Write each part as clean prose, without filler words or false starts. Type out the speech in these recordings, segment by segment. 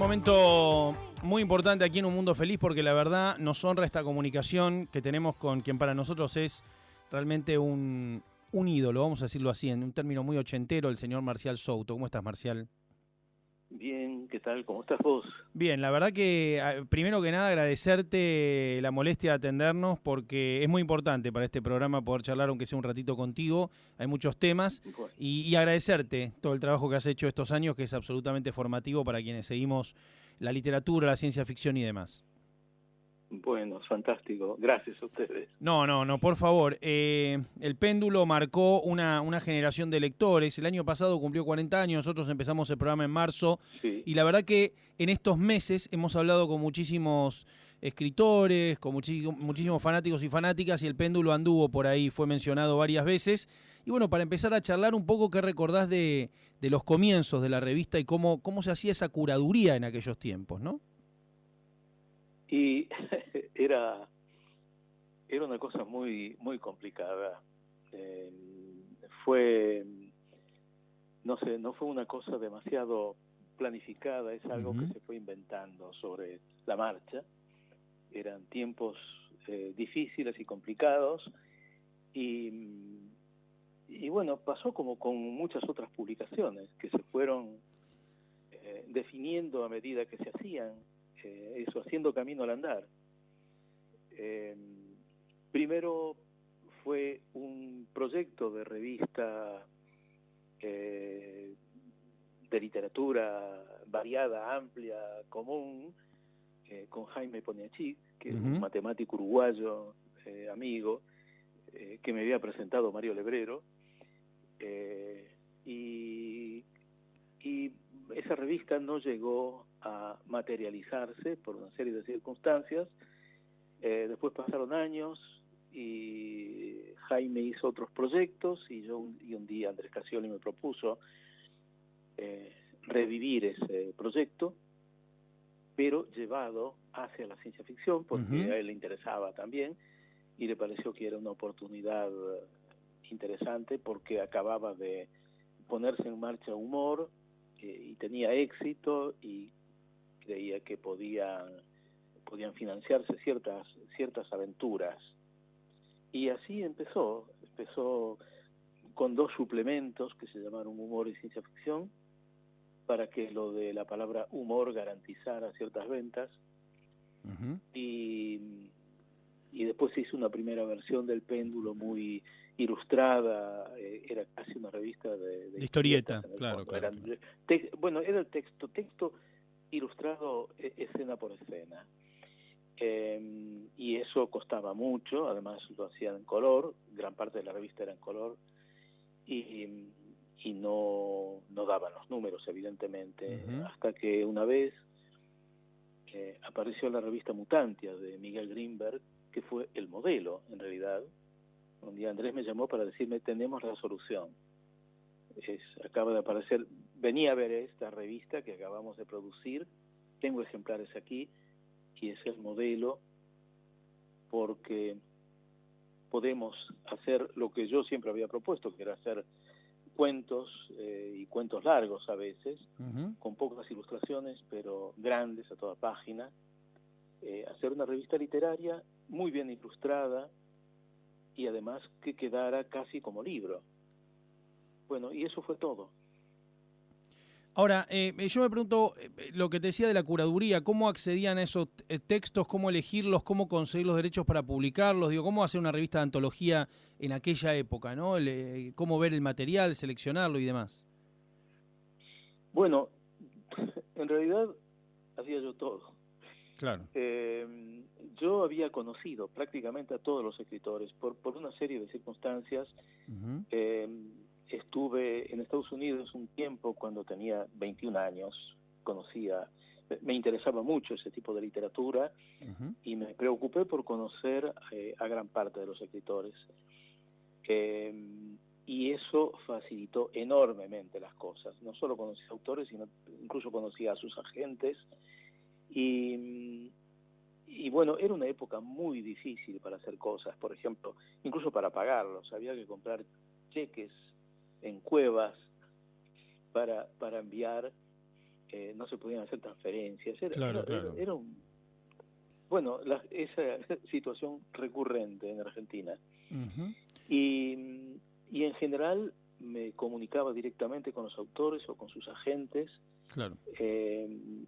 momento muy importante aquí en Un Mundo Feliz porque la verdad nos honra esta comunicación que tenemos con quien para nosotros es realmente un ídolo, vamos a decirlo así, en un término muy ochentero, el señor Marcial Souto. ¿Cómo estás, Marcial? Bien, ¿qué tal? ¿Cómo estás vos? Bien, la verdad que primero que nada agradecerte la molestia de atendernos porque es muy importante para este programa poder charlar aunque sea un ratito contigo, hay muchos temas Bueno, y agradecerte todo el trabajo que has hecho estos años que es absolutamente formativo para quienes seguimos la literatura, la ciencia ficción y demás. bueno, fantástico. Gracias a ustedes. No, por favor. El péndulo marcó una generación de lectores. El año pasado cumplió 40 años, nosotros empezamos el programa en marzo Sí, y la verdad que en estos meses hemos hablado con muchísimos escritores, con muchísimos fanáticos y fanáticas y el péndulo anduvo por ahí, fue mencionado varias veces. Y bueno, para empezar a charlar un poco, ¿qué recordás de los comienzos de la revista y cómo se hacía esa curaduría en aquellos tiempos, ¿no? y era, era una cosa muy, muy complicada. Eh, fue, no sé, no fue una cosa demasiado planificada, es algo que Ujú. se fue inventando sobre la marcha. Eran tiempos difíciles y complicados y, y bueno, pasó como con muchas otras publicaciones que se fueron definiendo a medida que se hacían, eso, haciendo camino al andar. Eh, Primero fue un proyecto de revista eh, de literatura variada, amplia, común, con Jaime Poniatowski, que es un Ujú. matemático uruguayo, amigo, que me había presentado Mario Lebrero, eh, y y esa revista no llegó a materializarse por una serie de circunstancias. Después pasaron años y Jaime hizo otros proyectos y un día Andrés Cassioli me propuso revivir ese proyecto, pero llevado hacia la ciencia ficción porque Ujú. a él le interesaba también y le pareció que era una oportunidad interesante porque acababa de ponerse en marcha Humor y tenía éxito y creía que podían financiarse ciertas aventuras. Y así empezó con dos suplementos que se llamaron Humor y Ciencia Ficción, para que lo de la palabra humor garantizara ciertas ventas. Ujú. Y, y después se hizo una primera versión del péndulo muy ilustrada, era casi una revista de De historietas historieta, en el claro, fondo. claro, claro. Bueno, era el texto ilustrado escena por escena. Y eso costaba mucho, además lo hacían en color, gran parte de la revista era en color, y, y no daban los números, evidentemente, Ujú. hasta que una vez apareció la revista Mutantia de Miguel Greenberg, que fue el modelo, en realidad. Un día Andrés me llamó para decirme, tenemos la solución. Acaba de aparecer, venía a ver esta revista que acabamos de producir, tengo ejemplares aquí, y es el modelo porque podemos hacer lo que yo siempre había propuesto, que era hacer cuentos y cuentos largos a veces, Ujú. con pocas ilustraciones, pero grandes a toda página, hacer una revista literaria muy bien ilustrada y además que quedara casi como libro. Bueno, y eso fue todo. Ahora, yo me pregunto lo que te decía de la curaduría, ¿cómo accedían a esos textos, cómo elegirlos, cómo conseguir los derechos para publicarlos? Digo, ¿cómo hacer una revista de antología en aquella época, ¿no? ¿Cómo ver el material, seleccionarlo y demás? Bueno, en realidad hacía yo todo. Claro. Yo había conocido prácticamente a todos los escritores por una serie de circunstancias. Ujú. Eh, Estuve en Estados Unidos un tiempo cuando tenía 21 años, me interesaba mucho ese tipo de literatura Ujú. y me preocupé por conocer a gran parte de los escritores. Y eso facilitó enormemente las cosas. No solo conocí a autores, sino incluso conocí a sus agentes. Y, y bueno, era una época muy difícil para hacer cosas, por ejemplo, incluso para pagarlos. Había que comprar cheques en cuevas para enviar, no se podían hacer transferencias. Claro. Era bueno, esa situación recurrente en Argentina. Uh-huh. Y en general me comunicaba directamente con los autores o con sus agentes. Claro.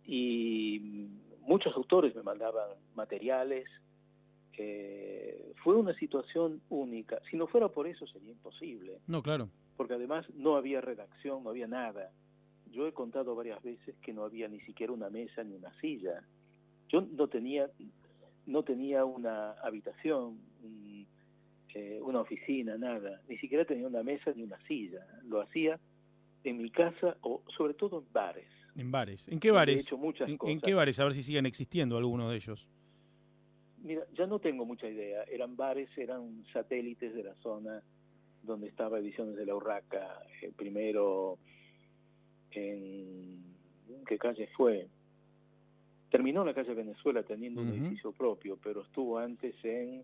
Y muchos autores me mandaban materiales. Fue una situación única. Si no fuera por eso sería imposible. No, claro. Porque además no había redacción, no había nada. Yo he contado varias veces que no había ni siquiera una mesa ni una silla. Yo no tenía una habitación, una oficina, nada. Ni siquiera tenía una mesa ni una silla. Lo hacía en mi casa o sobre todo en bares. En bares. ¿En qué bares? He hecho muchas cosas. ¿En qué bares? A ver si siguen existiendo algunos de ellos. Mira, ya no tengo mucha idea. Eran bares, eran satélites de la zona donde estaba Ediciones de la Urraca. Primero, ¿en qué calle fue? Terminó en la calle Venezuela teniendo un edificio propio, pero estuvo antes en,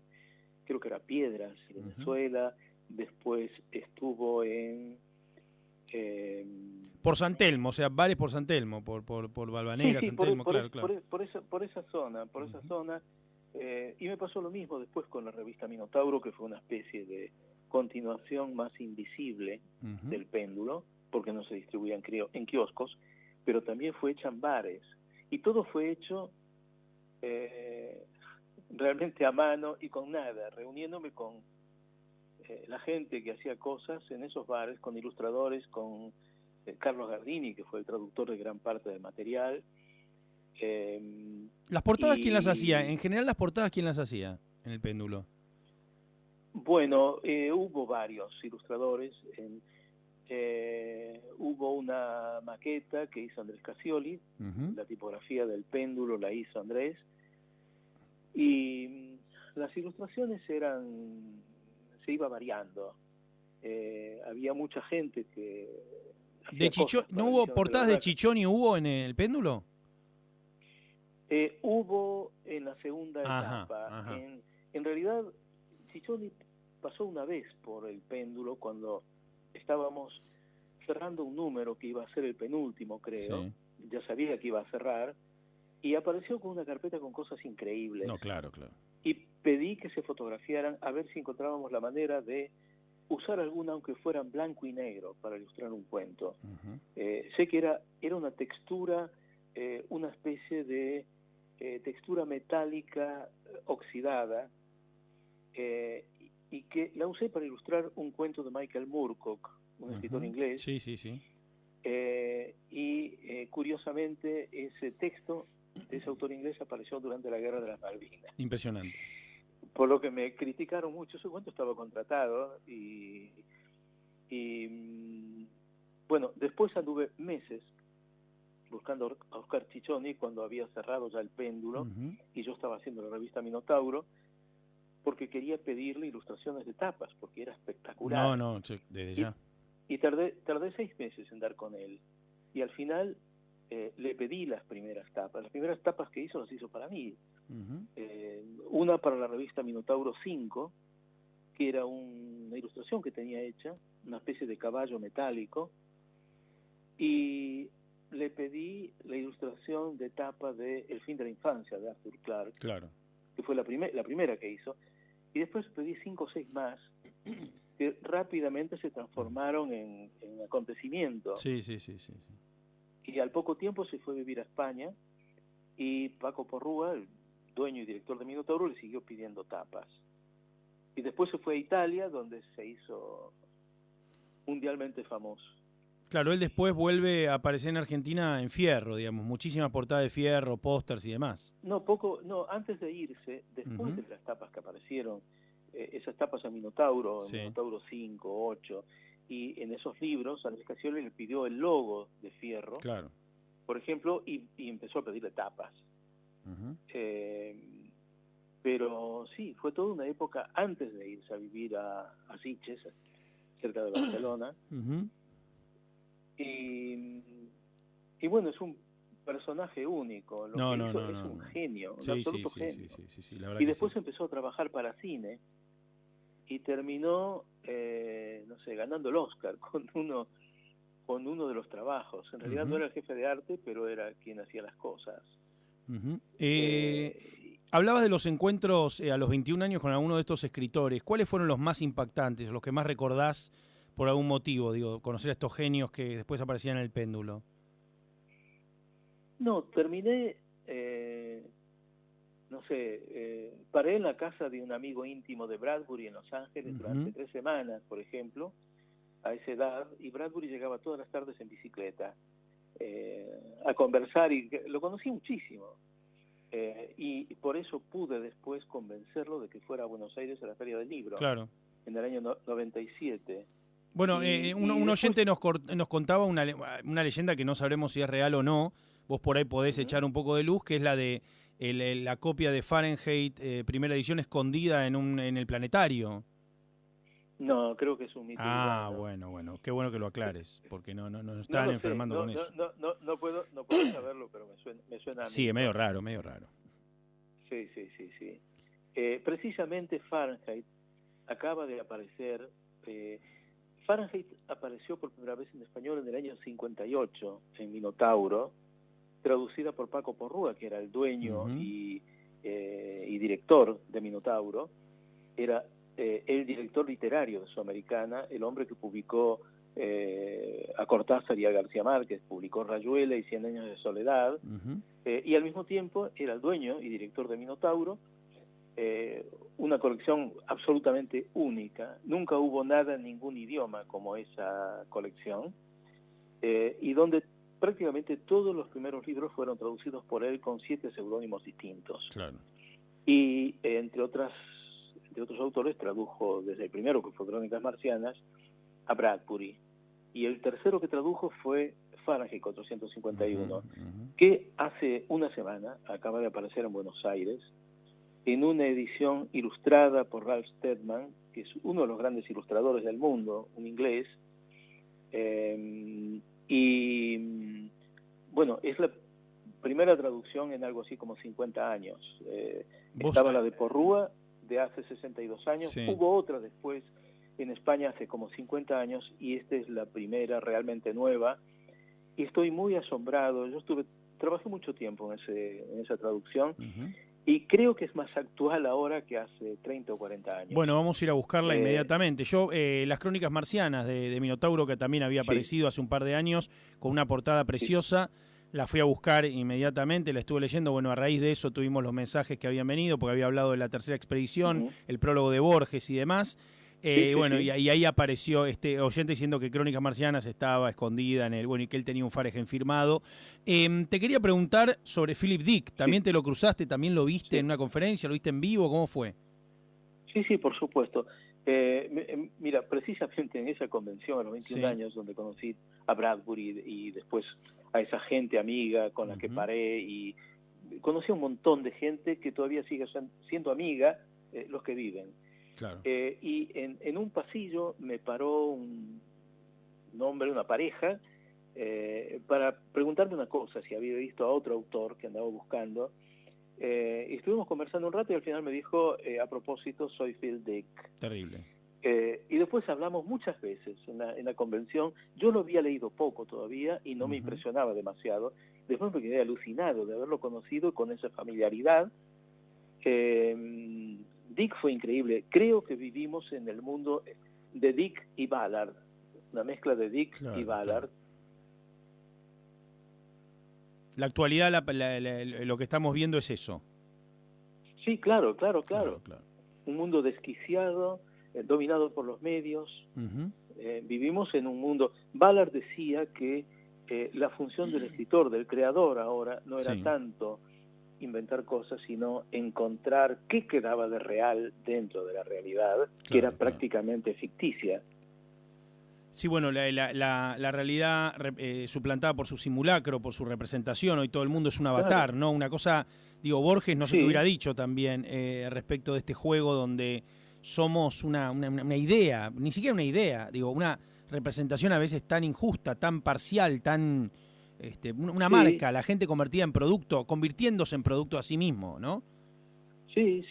creo que era Piedras, Venezuela. Después estuvo en... por San Telmo, o sea, bares por San Telmo, por Valvanera, sí, San Telmo, claro. Por esa zona, esa zona. Y me pasó lo mismo después con la revista Minotauro, que fue una especie de continuación más invisible del péndulo, porque no se distribuían en kioscos, pero también fue hecha en bares. Y todo fue hecho realmente a mano y con nada, reuniéndome con la gente que hacía cosas en esos bares, con ilustradores, con Carlos Gardini, que fue el traductor de gran parte del material. ¿Las portadas quién las hacía? En general, las portadas quién las hacía en el péndulo. Bueno, hubo varios ilustradores. Hubo una maqueta que hizo Andrés Casioli, la tipografía del péndulo la hizo Andrés, y las ilustraciones se iba variando. Había mucha gente que... ¿De Chichón? ¿No hubo portadas de Chichoni hubo en el péndulo? Hubo en la segunda etapa. En realidad, Chichoni pasó una vez por el péndulo cuando estábamos cerrando un número que iba a ser el penúltimo, creo. Sí. Ya sabía que iba a cerrar y apareció con una carpeta con cosas increíbles. No, claro. Y pedí que se fotografiaran a ver si encontrábamos la manera de usar alguna, aunque fueran blanco y negro, para ilustrar un cuento. Sé que era una textura, una especie de textura metálica oxidada, y que la usé para ilustrar un cuento de Michael Moorcock, un escritor inglés. Sí. Y curiosamente ese texto de ese autor inglés apareció durante la Guerra de las Malvinas. Impresionante. Por lo que me criticaron mucho. Ese cuento estaba contratado y bueno, después anduve meses buscando a Oscar Chichoni cuando había cerrado ya el péndulo y yo estaba haciendo la revista Minotauro, porque quería pedirle ilustraciones de tapas, porque era espectacular. No, desde ya. Y tardé 6 meses en dar con él. Y al final le pedí las primeras tapas. Las primeras tapas que hizo las hizo para mí. Una para la revista Minotauro 5, que era una ilustración que tenía hecha, una especie de caballo metálico. Y le pedí la ilustración de tapa de El fin de la infancia, de Arthur Clarke. Claro. Que fue la primera que hizo. Y después pedí 5 o 6 más que rápidamente se transformaron en acontecimientos. Sí. Y al poco tiempo se fue a vivir a España y Paco Porrúa, el dueño y director de Minotauro, le siguió pidiendo tapas. Y después se fue a Italia, donde se hizo mundialmente famoso. Claro, él después vuelve a aparecer en Argentina en Fierro, digamos, muchísimas portadas de Fierro, pósters y demás. Antes de irse, después de las tapas que aparecieron, esas tapas a Minotauro, Minotauro 5, 8, y en esos libros Andrés Casioli le pidió el logo de Fierro, claro, por ejemplo, y empezó a pedirle tapas. Pero sí, fue toda una época antes de irse a vivir a Sitges, cerca de Barcelona. Y bueno, es un personaje único, es un genio, un absoluto genio. Sí, la verdad. Y después empezó a trabajar para cine y terminó, ganando el Oscar con con uno de los trabajos. En realidad no era el jefe de arte, pero era quien hacía las cosas. Hablabas de los encuentros a los 21 años con alguno de estos escritores. ¿Cuáles fueron los más impactantes, los que más recordás por algún motivo? Digo, conocer a estos genios que después aparecían en el péndulo. No, terminé, paré en la casa de un amigo íntimo de Bradbury en Los Ángeles durante 3 semanas, por ejemplo, a esa edad, y Bradbury llegaba todas las tardes en bicicleta a conversar, y lo conocí muchísimo. Y por eso pude después convencerlo de que fuera a Buenos Aires a la Feria del Libro, claro, en el año 97. Bueno, un oyente nos contaba una leyenda que no sabremos si es real o no. Vos por ahí podés echar un poco de luz, que es la de la copia de Fahrenheit, primera edición, escondida en el planetario. No, creo que es un mito. Bueno, qué bueno que lo aclares, porque no estaban enfermando con eso. No puedo saberlo, pero me suena a mí. Sí, es medio raro. Sí. Precisamente Fahrenheit acaba de aparecer. Fahrenheit apareció por primera vez en español en el año 58 en Minotauro, traducida por Paco Porrúa, que era el dueño y director de Minotauro. Era el director literario de Sudamericana, el hombre que publicó a Cortázar y a García Márquez, publicó Rayuela y 100 años de soledad, y al mismo tiempo era el dueño y director de Minotauro, una colección absolutamente única. Nunca hubo nada en ningún idioma como esa colección, y donde prácticamente todos los primeros libros fueron traducidos por él con 7 seudónimos distintos. Claro. Y entre otros autores tradujo desde el primero, que fue Crónicas Marcianas, a Bradbury. Y el tercero que tradujo fue Fahrenheit 451, que hace una semana acaba de aparecer en Buenos Aires, en una edición ilustrada por Ralph Steadman, que es uno de los grandes ilustradores del mundo, un inglés. Bueno, es la primera traducción en algo así como 50 años. Estaba la de Porrúa, de hace 62 años, sí. Hubo otra después en España hace como 50 años, y esta es la primera realmente nueva, y estoy muy asombrado. Trabajé mucho tiempo en esa traducción, y creo que es más actual ahora que hace 30 o 40 años. Bueno, vamos a ir a buscarla inmediatamente. Yo, las Crónicas Marcianas de Minotauro, que también había aparecido hace un par de años, con una portada preciosa, la fui a buscar inmediatamente, la estuve leyendo. Bueno, a raíz de eso tuvimos los mensajes que habían venido, porque había hablado de la tercera expedición, el prólogo de Borges y demás. Y ahí apareció este oyente diciendo que Crónicas Marcianas estaba escondida y que él tenía un Fahrenheit firmado. Te quería preguntar sobre Philip Dick. ¿También te lo cruzaste? ¿También lo viste en una conferencia? ¿Lo viste en vivo? ¿Cómo fue? Sí, por supuesto. Mira, precisamente en esa convención a los 21 años, donde conocí a Bradbury y después a esa gente amiga con la que paré, y conocí a un montón de gente que todavía sigue siendo amiga, los que viven. Claro. Y en un pasillo me paró un hombre, una pareja, para preguntarme una cosa, si había visto a otro autor que andaba buscando. Y estuvimos conversando un rato y al final me dijo, a propósito, soy Phil Dick. Terrible. Y después hablamos muchas veces en la convención. Yo lo había leído poco todavía y no me impresionaba demasiado. Después me quedé alucinado de haberlo conocido con esa familiaridad. Dick fue increíble. Creo que vivimos en el mundo de Dick y Ballard, una mezcla de Dick y Ballard. Claro. La actualidad, lo que estamos viendo es eso. Sí, claro. Un mundo desquiciado, dominado por los medios. Vivimos en un mundo... Ballard decía que la función del escritor, del creador ahora, no era tanto inventar cosas, sino encontrar qué quedaba de real dentro de la realidad, que era prácticamente ficticia. Sí, bueno, la realidad suplantada por su simulacro, por su representación, hoy todo el mundo es un avatar, ¿no? Una cosa, Borges no sé qué hubiera dicho también respecto de este juego donde somos una idea, ni siquiera una idea, una representación a veces tan injusta, tan parcial, tan... una marca, la gente convertida en producto, convirtiéndose en producto a sí mismo, ¿no? Sí.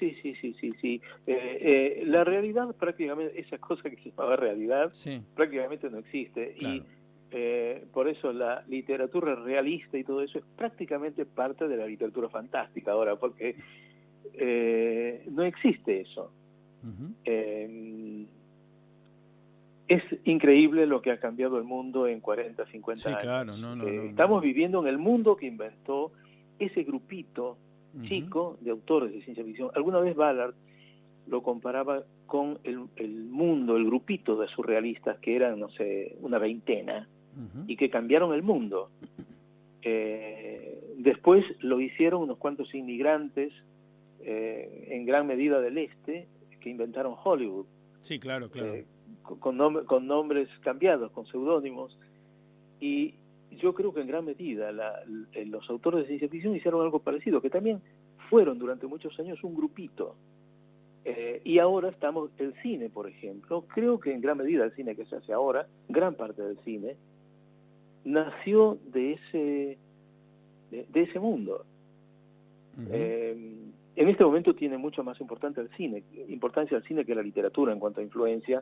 La realidad prácticamente, esa cosa que se llama realidad, prácticamente no existe. Claro. Y por eso la literatura realista y todo eso es prácticamente parte de la literatura fantástica ahora, porque no existe eso. Es increíble lo que ha cambiado el mundo en 40, 50 años. Claro, Estamos viviendo en el mundo que inventó ese grupito chico de autores de ciencia ficción. Alguna vez Ballard lo comparaba con el mundo, el grupito de surrealistas que eran, no sé, una veintena, y que cambiaron el mundo. Después lo hicieron unos cuantos inmigrantes, en gran medida del este, que inventaron Hollywood. Sí, claro. Con nombres cambiados, con seudónimos, y yo creo que en gran medida los autores de ciencia ficción hicieron algo parecido, que también fueron durante muchos años un grupito, y ahora estamos, el cine, por ejemplo, creo que en gran medida el cine que se hace ahora, gran parte del cine, nació de ese mundo. En este momento tiene mucho más importancia el cine que la literatura en cuanto a influencia,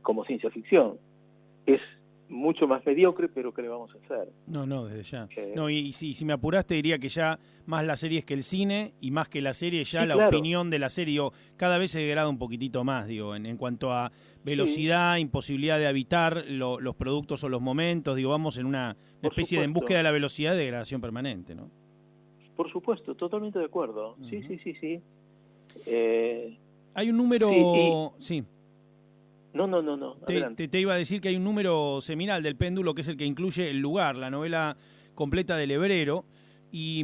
como ciencia ficción. Es mucho más mediocre, pero ¿qué le vamos a hacer? No, desde ya. Y si me apuraste diría que ya más la serie es que el cine, y más que la serie ya la opinión de la serie, cada vez se degrada un poquitito más, en cuanto a velocidad, imposibilidad de habitar los productos o los momentos, vamos en una especie de en búsqueda de la velocidad de degradación permanente, ¿no? Por supuesto, totalmente de acuerdo. Sí. Hay un número... Sí. No. Te iba a decir que hay un número seminal del Péndulo, que es el que incluye El lugar, la novela completa del Lebrero, y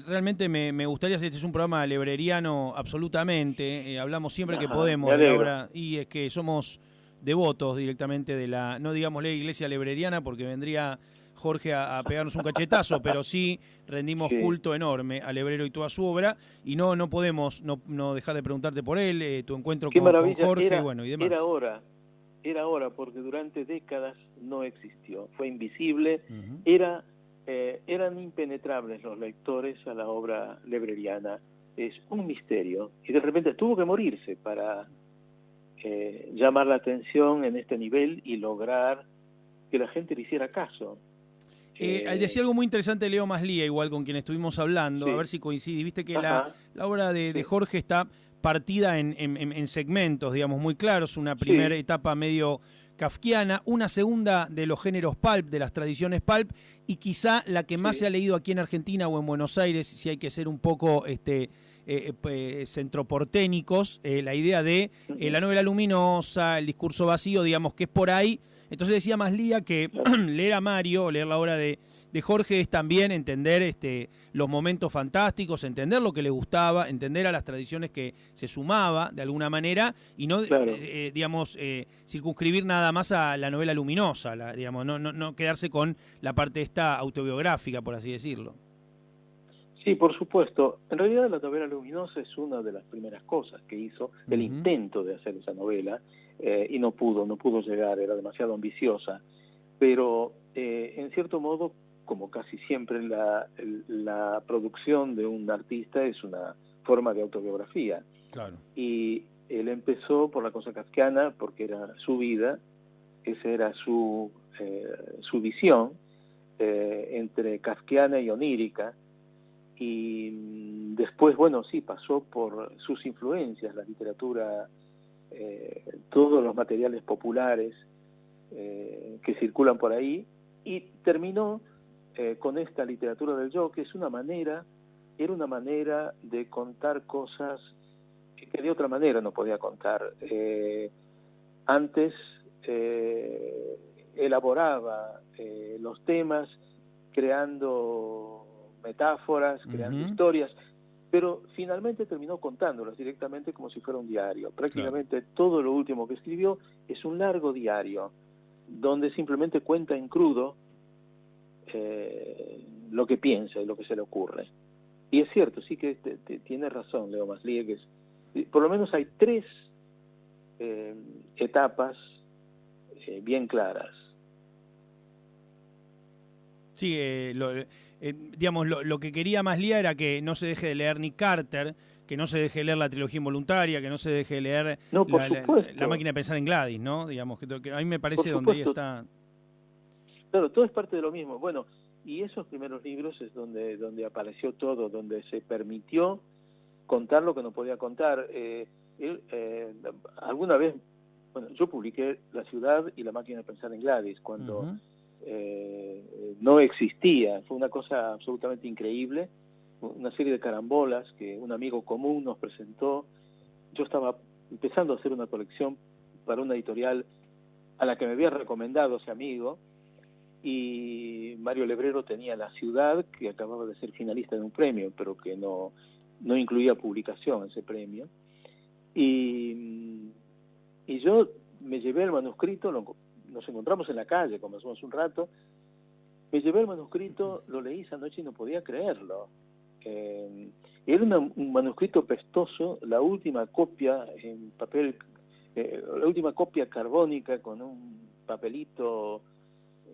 realmente me gustaría, este es un programa lebreriano absolutamente, hablamos siempre que podemos de la obra, y es que somos devotos directamente de no digamos la iglesia lebreriana, porque vendría Jorge a pegarnos un cachetazo, pero sí rendimos culto enorme al Lebrero y toda su obra, y no podemos no dejar de preguntarte por él, tu encuentro con Jorge, y demás. Era hora, porque durante décadas no existió, fue invisible, eran impenetrables los lectores a la obra lebreriana, es un misterio, y de repente tuvo que morirse para llamar la atención en este nivel y lograr que la gente le hiciera caso. Decía algo muy interesante Leo Maslía, igual con quien estuvimos hablando, a ver si coincide. Viste que la obra de Jorge está partida en segmentos, digamos, muy claros. Una primera etapa medio kafkiana, una segunda de los géneros pulp, de las tradiciones pulp, y quizá la que más se ha leído aquí en Argentina o en Buenos Aires, si hay que ser un poco centroporténicos, la idea de la novela luminosa, el discurso vacío, digamos, que es por ahí. Entonces decía Maslía que leer a Mario, leer la obra de Jorge, es también entender los momentos fantásticos, entender lo que le gustaba, entender a las tradiciones que se sumaba de alguna manera, y no, circunscribir nada más a la novela luminosa, no quedarse con la parte esta autobiográfica, por así decirlo. Sí, por supuesto. En realidad la novela luminosa es una de las primeras cosas que hizo, el intento de hacer esa novela, y no pudo llegar, era demasiado ambiciosa, pero en cierto modo, como casi siempre la producción de un artista es una forma de autobiografía. Claro. Y él empezó por la cosa kafkiana, porque era su vida, esa era su visión, entre kafkiana y onírica, y después, pasó por sus influencias, la literatura, todos los materiales populares que circulan por ahí, y terminó con esta literatura del yo, que era una manera de contar cosas que de otra manera no podía contar. Antes elaboraba los temas creando metáforas, creando historias, pero finalmente terminó contándolas directamente como si fuera un diario. Prácticamente todo lo último que escribió es un largo diario, donde simplemente cuenta en crudo lo que piensa y lo que se le ocurre. Y es cierto, sí que tiene razón Leo Maslía, que por lo menos hay tres etapas bien claras. Sí, digamos, lo que quería Maslía era que no se deje de leer Nick Carter, que no se deje de leer la trilogía involuntaria, que no se deje de leer No, por supuesto. la máquina de pensar en Gladys, ¿no? Digamos, que a mí me parece Por donde ahí supuesto. está. Claro, todo es parte de lo mismo. Bueno, y esos primeros libros es donde apareció todo, donde se permitió contar lo que no podía contar. Alguna vez, bueno, yo publiqué La ciudad y la máquina de pensar en Gladys cuando no existía. Fue una cosa absolutamente increíble, una serie de carambolas que un amigo común nos presentó. Yo estaba empezando a hacer una colección para una editorial a la que me había recomendado ese amigo, y Mario Lebrero tenía La ciudad, que acababa de ser finalista de un premio, pero que no incluía publicación ese premio. Y yo me llevé el manuscrito, nos encontramos en la calle, conversamos un rato, me llevé el manuscrito, lo leí esa noche y no podía creerlo. Era un manuscrito pestoso, la última copia en papel, la última copia carbónica con un papelito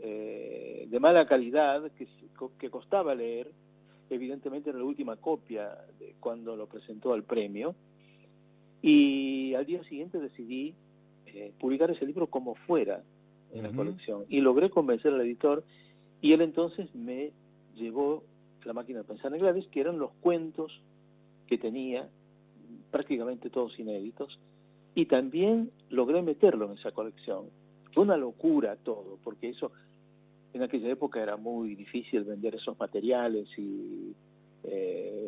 de mala calidad que costaba leer. Evidentemente era la última copia de cuando lo presentó al premio, y al día siguiente decidí publicar ese libro como fuera en la colección, y logré convencer al editor, y él entonces me llevó La máquina de pensar en Gladys, que eran los cuentos que tenía, prácticamente todos inéditos, y también logré meterlo en esa colección. Fue una locura todo, porque eso en aquella época era muy difícil vender esos materiales, y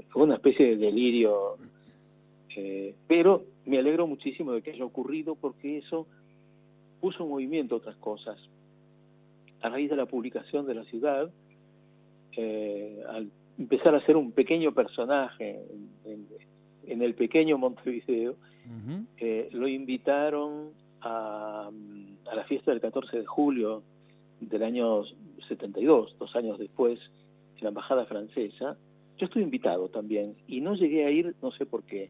fue una especie de delirio, pero me alegro muchísimo de que haya ocurrido, porque eso puso en movimiento otras cosas. A raíz de la publicación de La ciudad, al empezar a ser un pequeño personaje en el pequeño Montevideo, lo invitaron a la fiesta del 14 de julio del año 72, 2 años después, en la embajada francesa. Yo estuve invitado también y no llegué a ir, no sé por qué.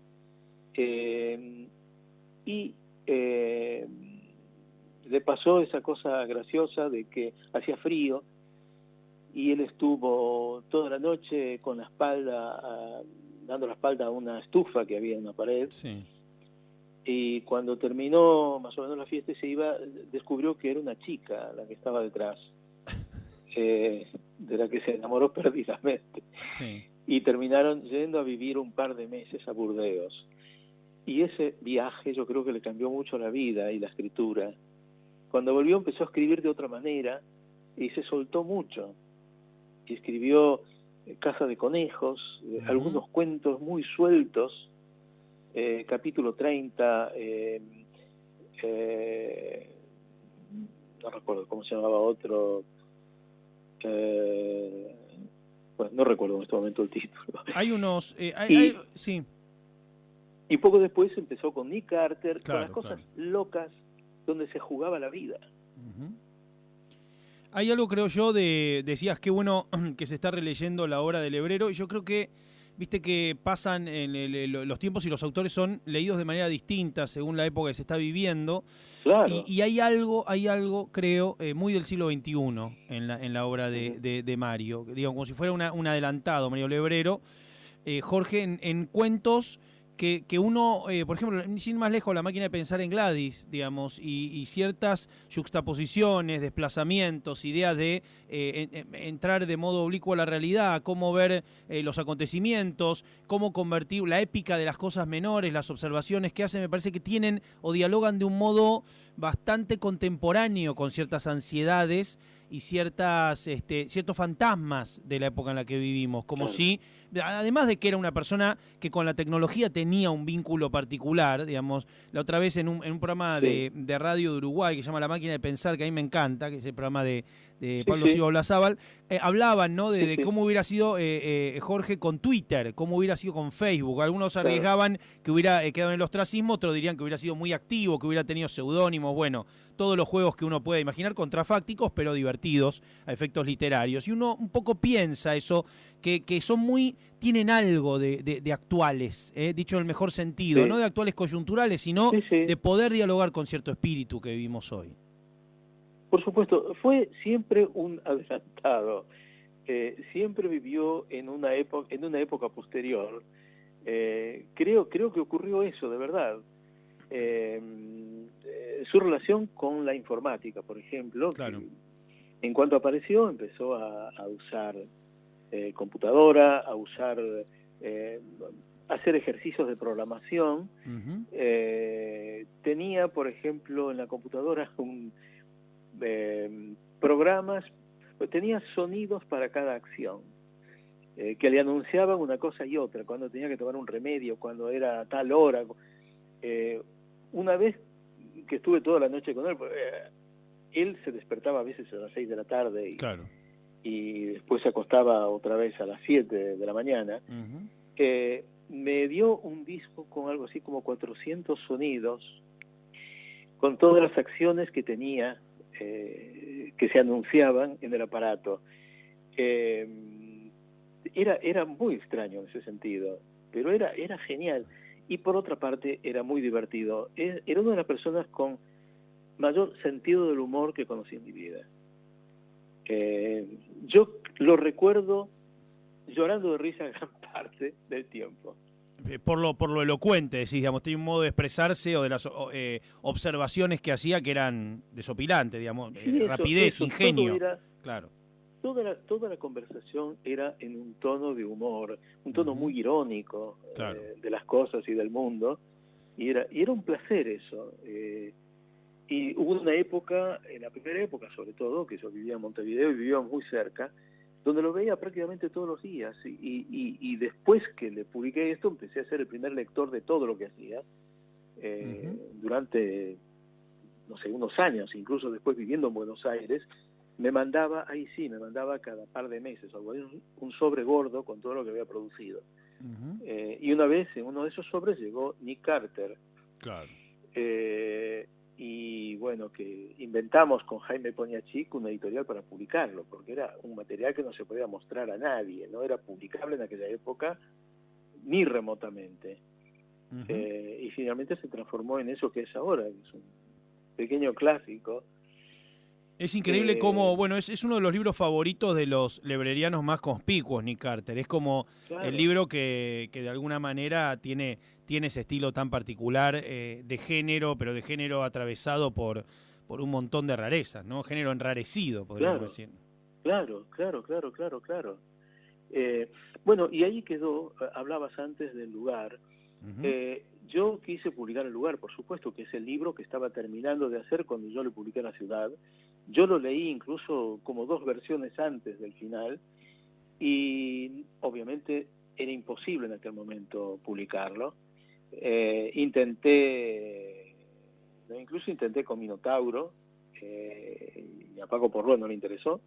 Le pasó esa cosa graciosa de que hacía frío y él estuvo toda la noche con la espalda, dando la espalda a una estufa que había en una pared. Sí. Y cuando terminó más o menos la fiesta y se iba, descubrió que era una chica la que estaba detrás, de la que se enamoró perdidamente. Sí. Y terminaron yendo a vivir un par de meses a Burdeos. Y ese viaje yo creo que le cambió mucho la vida y la escritura. Cuando volvió empezó a escribir de otra manera y se soltó mucho. Y escribió Casa de conejos, algunos cuentos muy sueltos, capítulo 30, no recuerdo cómo se llamaba otro, bueno, no recuerdo en este momento el título. Hay unos... sí. Y poco después empezó con Nick Carter, Claro, con las cosas locas donde se jugaba la vida. Hay algo, creo yo, decías qué bueno que se está releyendo la obra de Lebrero, y yo creo que, viste que pasan los tiempos y los autores son leídos de manera distinta según la época que se está viviendo. Claro. Y hay algo, creo, muy del siglo XXI en la obra de Mario, digamos, como si fuera un adelantado, Mario Lebrero. Jorge, en cuentos que uno, por ejemplo, sin más lejos, La máquina de pensar en Gladys, digamos, y ciertas juxtaposiciones, desplazamientos, ideas de entrar de modo oblicuo a la realidad, cómo ver los acontecimientos, cómo convertir la épica de las cosas menores, las observaciones que hacen, me parece que tienen o dialogan de un modo bastante contemporáneo con ciertas ansiedades y ciertos fantasmas de la época en la que vivimos, como si, además de que era una persona que con la tecnología tenía un vínculo particular, digamos, la otra vez en un programa de radio de Uruguay que se llama La máquina de pensar, que a mí me encanta, que es el programa de Pablo Silva Olazábal, hablaban, ¿no?, de cómo hubiera sido Jorge con Twitter, cómo hubiera sido con Facebook. Algunos arriesgaban que hubiera quedado en el ostracismo, otros dirían que hubiera sido muy activo, que hubiera tenido seudónimos, bueno, todos los juegos que uno puede imaginar, contrafácticos, pero divertidos a efectos literarios. Y uno un poco piensa eso, que son tienen algo de actuales, dicho en el mejor sentido, no de actuales coyunturales, sino de poder dialogar con cierto espíritu que vivimos hoy. Por supuesto, fue siempre un adelantado. siempre vivió en una época posterior. Creo que ocurrió eso, de verdad. Su relación con la informática, por ejemplo, Claro. En cuanto apareció, empezó a usar computadora, a usar, hacer ejercicios de programación. Uh-huh. Tenía, por ejemplo, en la computadora programas, tenía sonidos para cada acción, que le anunciaban una cosa y otra, cuando tenía que tomar un remedio, cuando era a tal hora. Una vez que estuve toda la noche con él, él se despertaba a veces a las 6 de la tarde Claro. y después se acostaba otra vez a las 7 de la mañana. Uh-huh. Me dio un disco con algo así como 400 sonidos, con todas las acciones que tenía, que se anunciaban en el aparato. Era muy extraño en ese sentido, pero era genial. Y por otra parte, era muy divertido. Era una de las personas con mayor sentido del humor que conocí en mi vida. Yo lo recuerdo llorando de risa gran parte del tiempo. Por lo elocuente, decís, digamos, tiene un modo de expresarse o de las observaciones que hacía que eran desopilantes, digamos, Sí, rapidez, ingenio. Claro. Toda la conversación era en un tono de humor, un tono muy irónico, claro, de las cosas y del mundo, y era un placer eso. Y hubo una época, en la primera época sobre todo, que yo vivía en Montevideo y vivía muy cerca, donde lo veía prácticamente todos los días, y después que le publiqué esto, empecé a ser el primer lector de todo lo que hacía, durante, no sé, unos años, incluso después viviendo en Buenos Aires, me mandaba cada par de meses un sobre gordo con todo lo que había producido. Y una vez en uno de esos sobres llegó Nick Carter. Claro. Y bueno, que inventamos con Jaime Poniatchik una editorial para publicarlo, porque era un material que no se podía mostrar a nadie, no era publicable en aquella época ni remotamente. Y finalmente se transformó en eso que es ahora, que es un pequeño clásico. Es increíble cómo, bueno, es uno de los libros favoritos de los librerianos más conspicuos, Nick Carter. Es como el libro que de alguna manera tiene ese estilo tan particular de género, pero de género atravesado por un montón de rarezas, ¿no? Género enrarecido, podríamos decir. Claro. Bueno, y ahí quedó, hablabas antes del lugar. Yo quise publicar El lugar, por supuesto, que es el libro que estaba terminando de hacer cuando yo le publiqué La ciudad. Yo lo leí incluso como 2 versiones antes del final y obviamente era imposible en aquel momento publicarlo. Incluso intenté con Minotauro, y a Paco Porro no le interesó,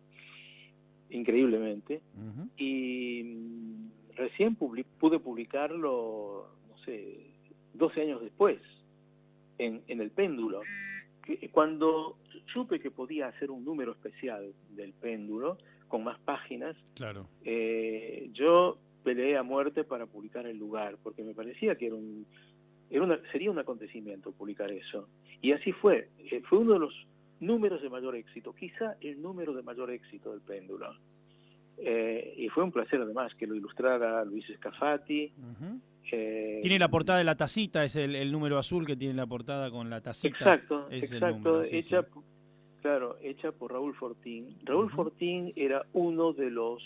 increíblemente, y recién pude publicarlo, no sé, 12 años después, en El Péndulo. Cuando supe que podía hacer un número especial del Péndulo, con más páginas, claro, yo peleé a muerte para publicar El lugar, porque me parecía que sería un acontecimiento publicar eso. Y así fue. Fue uno de los números de mayor éxito, quizá el número de mayor éxito del Péndulo. Y fue un placer además que lo ilustrara Luis Scafati. Tiene la portada de la tacita, es el número azul que tiene la portada con la tacita. Exacto, número, sí, hecha por Raúl Fortín. Raúl Fortín era uno de los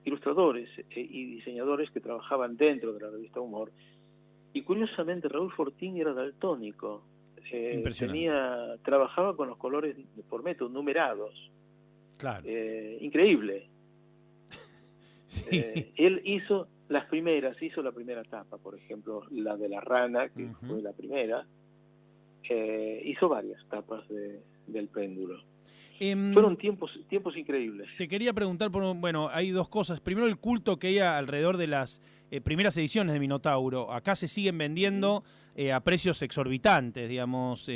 ilustradores y diseñadores que trabajaban dentro de la revista Humor. Y curiosamente Raúl Fortín era daltónico. Trabajaba con los colores por metro, numerados. Claro. Increíble. Sí. Él hizo la primera tapa, por ejemplo, la de la rana, que fue la primera. Hizo varias tapas del Péndulo. Fueron tiempos increíbles. Te quería preguntar, bueno, hay 2 cosas. Primero, el culto que hay alrededor de las primeras ediciones de Minotauro. Acá se siguen vendiendo a precios exorbitantes, digamos.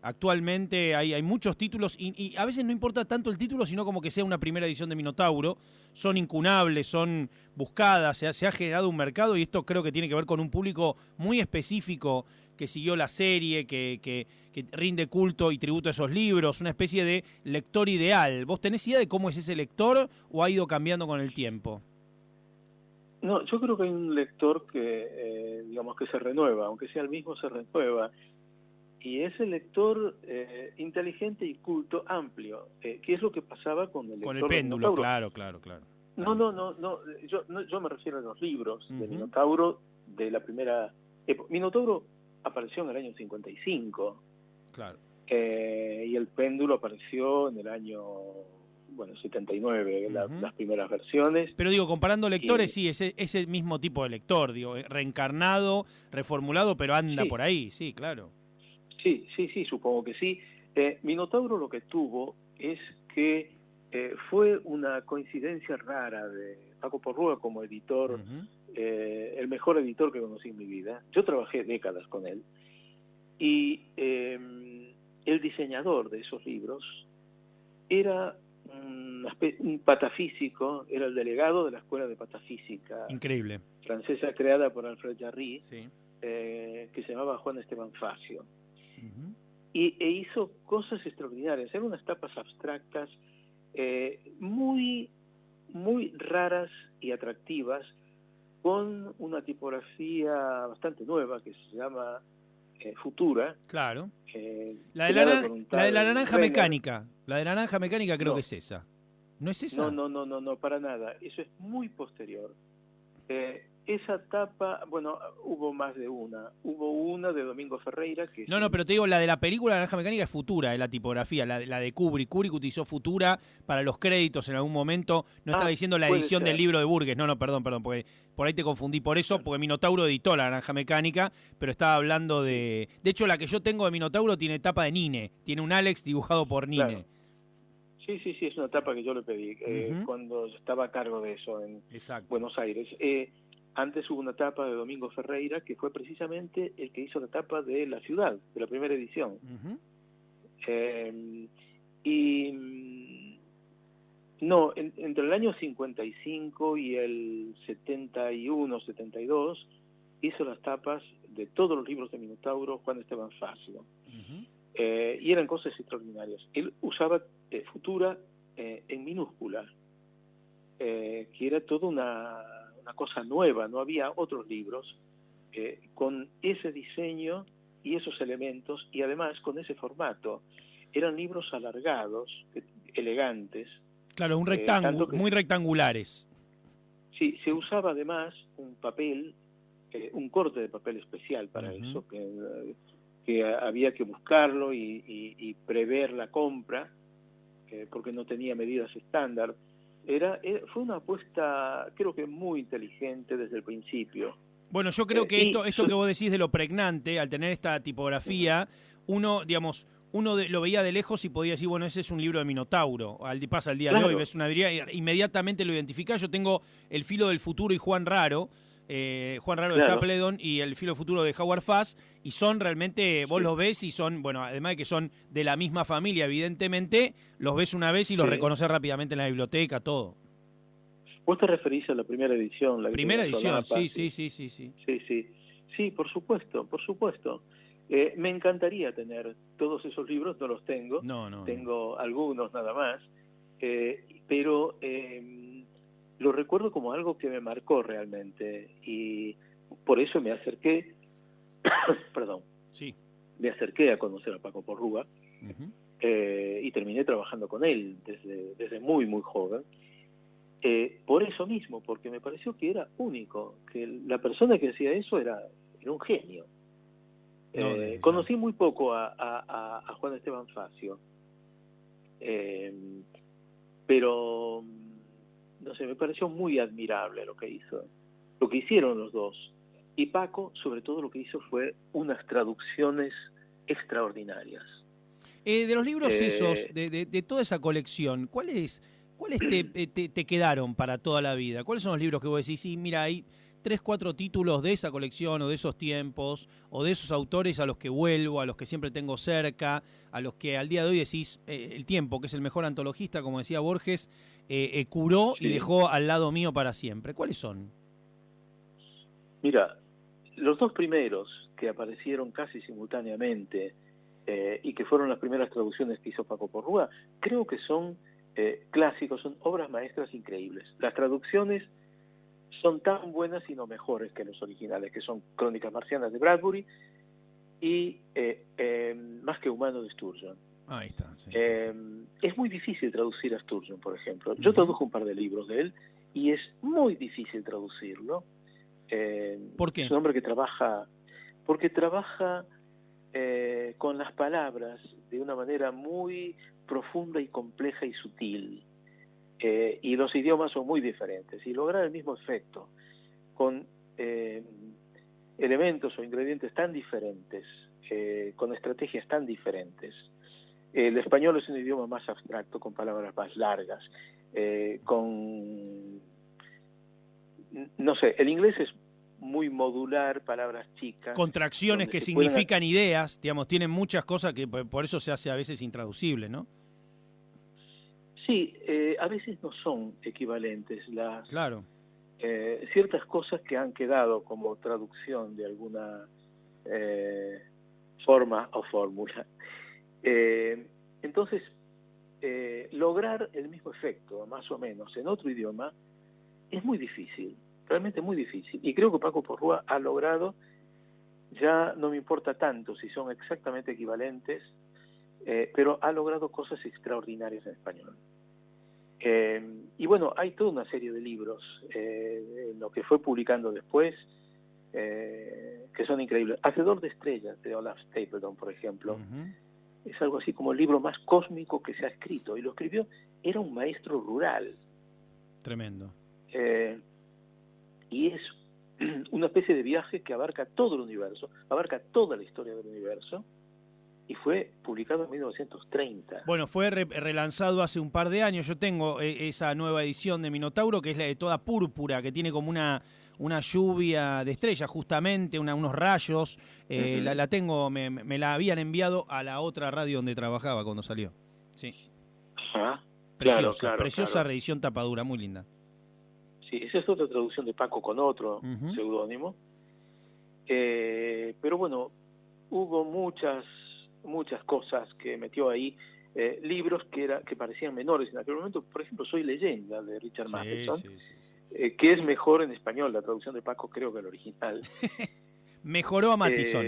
Actualmente hay muchos títulos y a veces no importa tanto el título, sino como que sea una primera edición de Minotauro. Son incunables, son buscadas, se ha generado un mercado y esto creo que tiene que ver con un público muy específico que siguió la serie, que rinde culto y tributo a esos libros, una especie de lector ideal. ¿Vos tenés idea de cómo es ese lector o ha ido cambiando con el tiempo? No, yo creo que hay un lector que, digamos, que se renueva, aunque sea el mismo, se renueva. Y es el lector inteligente y culto amplio, que es lo que pasaba con el lector Con el péndulo, de Minotauro. claro. Yo me refiero a los libros de Uh-huh. Minotauro de la primera época. Minotauro apareció en el año 55, Claro. y el péndulo apareció en el año, 79, Uh-huh. las primeras versiones. Pero digo, comparando lectores, sí, ese mismo tipo de lector, digo, reencarnado, reformulado, pero anda Sí. por ahí, sí, claro. Sí, supongo que sí. Minotauro lo que tuvo es que fue una coincidencia rara de Paco Porrúa como editor, Uh-huh. el mejor editor que conocí en mi vida. Yo trabajé décadas con él. Y el diseñador de esos libros era un patafísico, era el delegado de la Escuela de Patafísica Increíble. francesa creada por Alfred Jarry, Sí. que se llamaba Juan Esteban Facio. Uh-huh. E hizo cosas extraordinarias. Eran unas tapas abstractas muy, muy raras y atractivas, con una tipografía bastante nueva que se llama Futura. Claro. La creada por un de la tal naranja Renner. mecánica. La de la naranja mecánica creo No. que es esa. ¿No es esa? No, para nada. Eso es muy posterior. Esa tapa, hubo más de una. Hubo una de Domingo Ferreira que... No, pero te digo, la de la película Naranja Mecánica es Futura, es la tipografía, la de Kubrick. Kubrick utilizó Futura para los créditos en algún momento. No estaba diciendo la edición del libro de Burgess. No, perdón, porque por ahí te confundí por eso, porque Minotauro editó la Naranja Mecánica, pero estaba hablando de... De hecho, la que yo tengo de Minotauro tiene tapa de Nine. Tiene un Alex dibujado por Nine. Claro. Sí, es una tapa que yo le pedí Uh-huh. cuando estaba a cargo de eso en Exacto. Buenos Aires. Antes hubo una tapa de Domingo Ferreira, que fue precisamente el que hizo la tapa de La Ciudad, de la primera edición. Uh-huh. Entre el año 55 y el 71, 72, hizo las tapas de todos los libros de Minotauro Juan Esteban Facio. Uh-huh. Y eran cosas extraordinarias. Él usaba Futura en minúscula, que era toda una cosa nueva. No había otros libros con ese diseño y esos elementos, y además con ese formato. Eran libros alargados, elegantes. Claro, un rectángulo, muy rectangulares. Sí, se usaba además un papel, un corte de papel especial para Uh-huh. eso, que había que buscarlo y prever la compra, porque no tenía medidas estándar. Fue una apuesta, creo que muy inteligente desde el principio. Bueno, yo creo que esto que vos decís de lo pregnante, al tener esta tipografía, uno lo veía de lejos y podía decir, bueno, ese es un libro de Minotauro. Pasa el día de hoy, ves una vidriera, inmediatamente lo identificás. Yo tengo El Filo del Futuro y Juan Raro de Stapledon y El Filo del Futuro de Howard Fass, y son realmente, vos los ves y son, además de que son de la misma familia, evidentemente, los ves una vez y los reconoces rápidamente en la biblioteca, todo. ¿Vos te referís a la primera edición? Primera edición, sí. Sí, por supuesto. Me encantaría tener todos esos libros, no los tengo. Tengo algunos nada más, pero lo recuerdo como algo que me marcó realmente, y por eso me acerqué, me acerqué a conocer a Paco Porrúa. Uh-huh. Y terminé trabajando con él desde muy, muy joven. Por eso mismo, porque me pareció que era único, que la persona que hacía eso era un genio. Conocí muy poco a Juan Esteban Facio, pero no sé, me pareció muy admirable lo que hizo, lo que hicieron los dos. Y Paco, sobre todo, lo que hizo fue unas traducciones extraordinarias. De los libros esos, de toda esa colección, ¿cuáles te quedaron para toda la vida? ¿Cuáles son los libros que vos decís, sí, mira, hay 3, 4 títulos de esa colección o de esos tiempos o de esos autores a los que vuelvo, a los que siempre tengo cerca, a los que al día de hoy decís, El Tiempo, que es el mejor antologista, como decía Borges, curó y dejó al lado mío para siempre? ¿Cuáles son? Mira, los dos primeros que aparecieron casi simultáneamente y que fueron las primeras traducciones que hizo Paco Porrúa, creo que son clásicos, son obras maestras increíbles. Las traducciones son tan buenas y no mejores que los originales, que son Crónicas Marcianas de Bradbury y Más que humano de Sturgeon. Ahí está. Sí. Es muy difícil traducir a Sturgeon, por ejemplo. Yo traduje un par de libros de él y es muy difícil traducirlo. ¿Por qué? Es un hombre que trabaja, porque trabaja con las palabras de una manera muy profunda y compleja y sutil. Y los idiomas son muy diferentes. Y lograr el mismo efecto con elementos o ingredientes tan diferentes, con estrategias tan diferentes. El español es un idioma más abstracto, con palabras más largas, no sé, el inglés es muy modular, palabras chicas. Contracciones que significan ideas, digamos, tienen muchas cosas que por eso se hace a veces intraducible, ¿no? Sí, a veces no son equivalentes. Claro. Ciertas cosas que han quedado como traducción de alguna forma o fórmula. Entonces, lograr el mismo efecto, más o menos, en otro idioma, es muy difícil, realmente muy difícil. Y creo que Paco Porrúa ha logrado, ya no me importa tanto si son exactamente equivalentes, pero ha logrado cosas extraordinarias en español. Y bueno, hay toda una serie de libros, lo que fue publicando después, que son increíbles. Hacedor de estrellas, de Olaf Stapledon, por ejemplo, es algo así como el libro más cósmico que se ha escrito, y lo escribió, era un maestro rural. Tremendo. Y es una especie de viaje que abarca todo el universo, abarca toda la historia del universo, y fue publicado en 1930. Bueno, fue relanzado hace un par de años. Yo tengo esa nueva edición de Minotauro, que es la de toda púrpura, que tiene como una lluvia de estrellas, justamente, unos rayos. La tengo, me la habían enviado a la otra radio donde trabajaba cuando salió. Sí. Ajá. Preciosa, preciosa claro. reedición tapadura, muy linda. Sí, esa es otra traducción de Paco con otro seudónimo. Pero bueno, hubo muchas cosas que metió ahí, libros que parecían menores en aquel momento. Por ejemplo, Soy leyenda, de Richard Matheson, que es mejor en español, la traducción de Paco creo que el original. Mejoró a Matheson.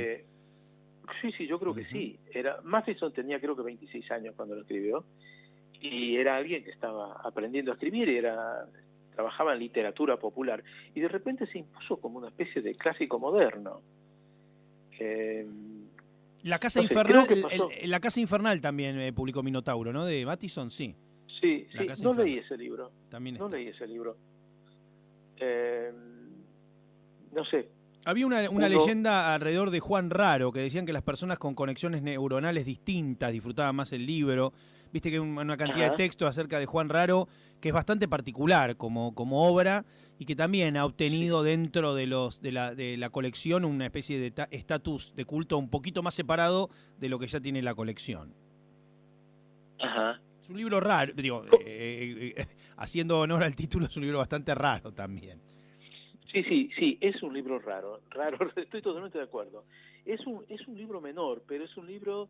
Sí, yo creo que sí. Matheson tenía creo que 26 años cuando lo escribió, y era alguien que estaba aprendiendo a escribir, trabajaba en literatura popular, y de repente se impuso como una especie de clásico moderno. La Casa Infernal, la Casa Infernal también publicó Minotauro, ¿no? De Matheson, sí. Sí, no leí ese libro. También no leí ese libro. No sé. Había una leyenda alrededor de Juan Raro, que decían que las personas con conexiones neuronales distintas disfrutaban más el libro. Viste que hay una cantidad de textos acerca de Juan Raro que es bastante particular como obra, y que también ha obtenido dentro de la colección una especie de estatus de culto un poquito más separado de lo que ya tiene la colección. Ajá. Es un libro raro, digo, haciendo honor al título, es un libro bastante raro también. Sí, es un libro raro, estoy totalmente de acuerdo. Es un libro menor, pero es un libro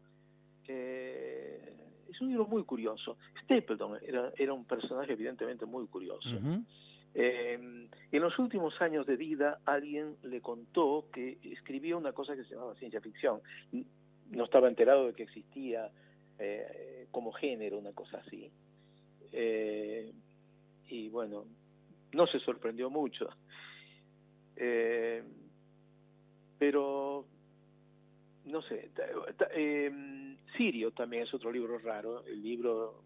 muy curioso. Stapledon era un personaje evidentemente muy curioso. En los últimos años de vida alguien le contó que escribía una cosa que se llamaba ciencia ficción. No estaba enterado de que existía como género una cosa así. Y bueno, no se sorprendió mucho. Pero no sé, Sirio también es otro libro raro, el libro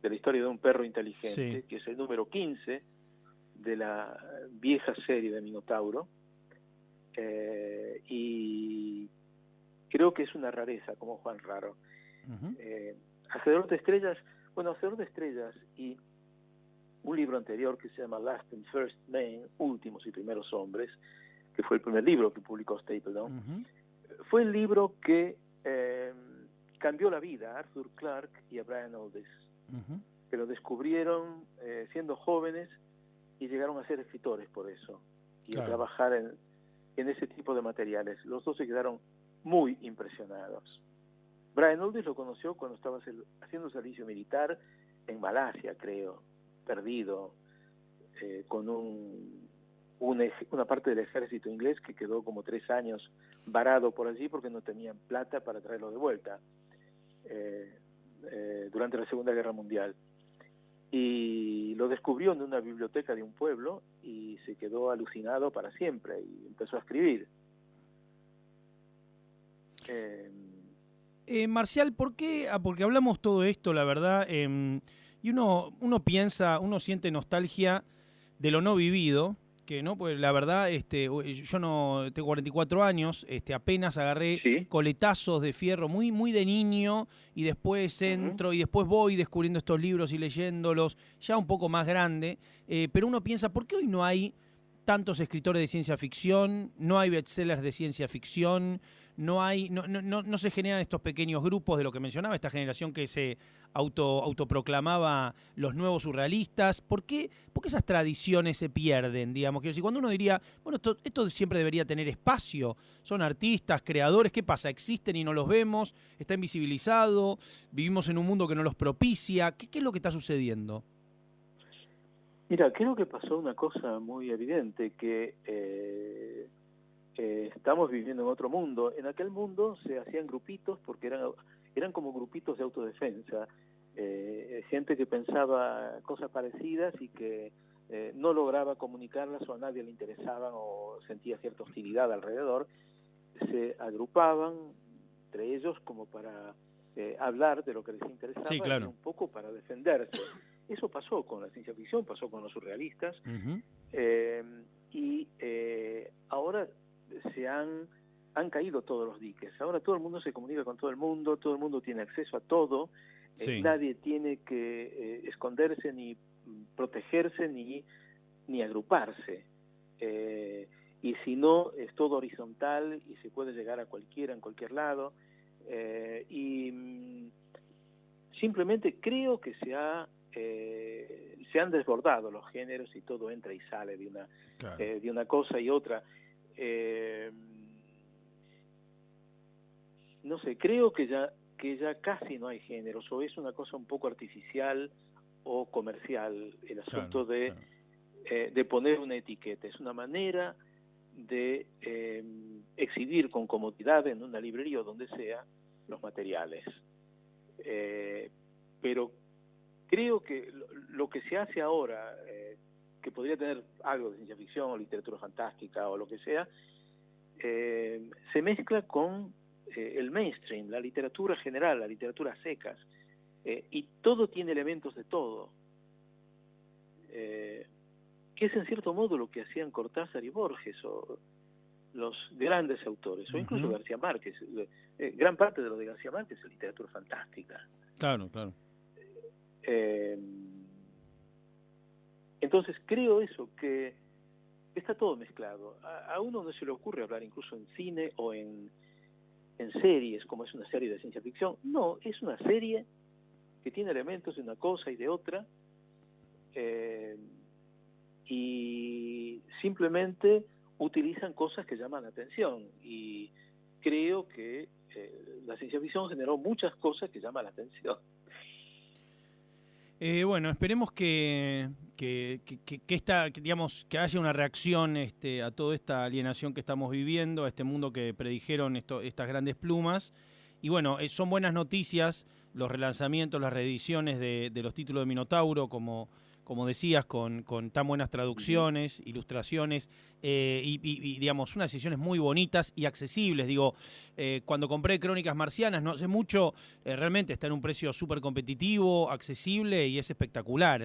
de la historia de un perro inteligente, que es el número 15 de la vieja serie de Minotauro, y creo que es una rareza como Juan Raro. Hacedor de estrellas, Hacedor de estrellas y un libro anterior que se llama Last and First Men, Últimos y Primeros Hombres, que fue el primer libro que publicó Stapledon, fue el libro que cambió la vida a Arthur Clarke y a Brian Aldiss, que lo descubrieron siendo jóvenes y llegaron a ser escritores por eso, y a trabajar en ese tipo de materiales. Los dos se quedaron muy impresionados. Brian Aldiss lo conoció cuando estaba haciendo servicio militar en Malasia, creo, perdido, con una parte del ejército inglés que quedó como 3 años varado por allí porque no tenían plata para traerlo de vuelta durante la Segunda Guerra Mundial. Y lo descubrió en una biblioteca de un pueblo y se quedó alucinado para siempre y empezó a escribir. Marcial, ¿por qué? Porque hablamos todo esto, la verdad, y uno piensa, uno siente nostalgia de lo no vivido, que no, pues la verdad, yo no tengo 44 años, apenas agarré ¿Sí? coletazos de fierro muy, muy de niño, y después entro y después voy descubriendo estos libros y leyéndolos, ya un poco más grande, pero uno piensa, ¿por qué hoy no hay tantos escritores de ciencia ficción, no hay bestsellers de ciencia ficción, no se generan estos pequeños grupos de lo que mencionaba, esta generación que se autoproclamaba los nuevos surrealistas? ¿Por qué esas tradiciones se pierden, digamos? Quiero decir, cuando uno diría, bueno, esto siempre debería tener espacio, son artistas, creadores, ¿qué pasa? ¿Existen y no los vemos? ¿Está invisibilizado? ¿Vivimos en un mundo que no los propicia? ¿Qué es lo que está sucediendo? Mira, creo que pasó una cosa muy evidente, que estamos viviendo en otro mundo. En aquel mundo se hacían grupitos porque eran como grupitos de autodefensa, gente que pensaba cosas parecidas y que no lograba comunicarlas o a nadie le interesaban o sentía cierta hostilidad alrededor. Se agrupaban entre ellos como para hablar de lo que les interesaba, sí, claro, y un poco para defenderse. Eso pasó con la ciencia ficción, pasó con los surrealistas, y ahora han caído todos los diques. Ahora todo el mundo se comunica con todo el mundo tiene acceso a todo, sí. nadie tiene que esconderse, ni protegerse, ni agruparse. Y si no, es todo horizontal y se puede llegar a cualquiera en cualquier lado. Y simplemente creo que se han desbordado los géneros y todo entra y sale Claro. De una cosa y otra. No sé, creo que ya casi no hay géneros, o es una cosa un poco artificial o comercial el asunto de poner una etiqueta. Es una manera de exhibir con comodidad en una librería o donde sea los materiales. Pero creo que lo que se hace ahora, que podría tener algo de ciencia ficción o literatura fantástica o lo que sea, se mezcla con el mainstream, la literatura general, la literatura a secas, y todo tiene elementos de todo, que es en cierto modo lo que hacían Cortázar y Borges, o los grandes autores, o incluso García Márquez. Gran parte de lo de García Márquez es literatura fantástica. Claro, claro. Entonces creo eso, que está todo mezclado. A uno no se le ocurre hablar incluso en cine o en series, como es una serie de ciencia ficción. No, es una serie que tiene elementos de una cosa y de otra, y simplemente utilizan cosas que llaman la atención. Y creo que la ciencia ficción generó muchas cosas que llaman la atención. Bueno, esperemos que haya una reacción a toda esta alienación que estamos viviendo, a este mundo que predijeron estas grandes plumas. Y bueno, son buenas noticias los relanzamientos, las reediciones de los títulos de Minotauro, como decías, con tan buenas traducciones, ilustraciones, y digamos, unas ediciones muy bonitas y accesibles. Digo, cuando compré Crónicas Marcianas, no hace mucho, realmente está en un precio súper competitivo, accesible, y es espectacular.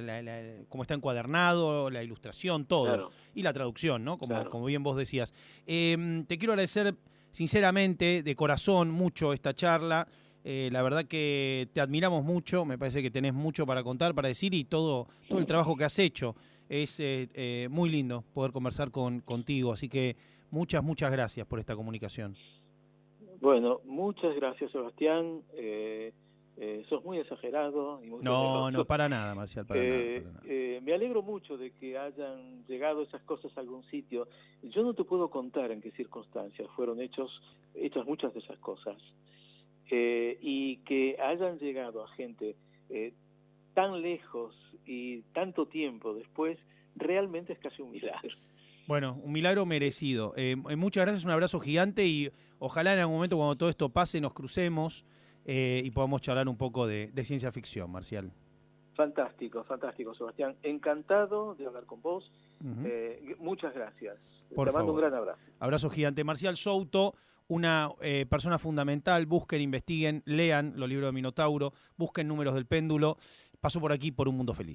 Cómo está encuadernado, la ilustración, todo. Claro. Y la traducción, ¿no? Claro. Como bien vos decías. Te quiero agradecer sinceramente, de corazón, mucho esta charla. La verdad que te admiramos mucho, me parece que tenés mucho para contar, para decir, y todo el trabajo que has hecho. Es muy lindo poder conversar contigo, así que muchas gracias por esta comunicación. Bueno, muchas gracias, Sebastián. sos muy exagerado. Y muy No, generoso. no, para nada, Marcial, para nada. Me alegro mucho de que hayan llegado esas cosas a algún sitio. Yo no te puedo contar en qué circunstancias fueron hechas muchas de esas cosas. Y que hayan llegado a gente tan lejos y tanto tiempo después, realmente es casi un milagro. Bueno, un milagro merecido. Muchas gracias, un abrazo gigante y ojalá en algún momento cuando todo esto pase nos crucemos y podamos charlar un poco de ciencia ficción, Marcial. Fantástico, fantástico, Sebastián. Encantado de hablar con vos. Muchas gracias. Por Te mando un favor. gran abrazo. Abrazo gigante. Marcial Souto, una persona fundamental. Busquen, investiguen, lean los libros de Minotauro, busquen Números del Péndulo. Pasó por aquí por Un Mundo Feliz.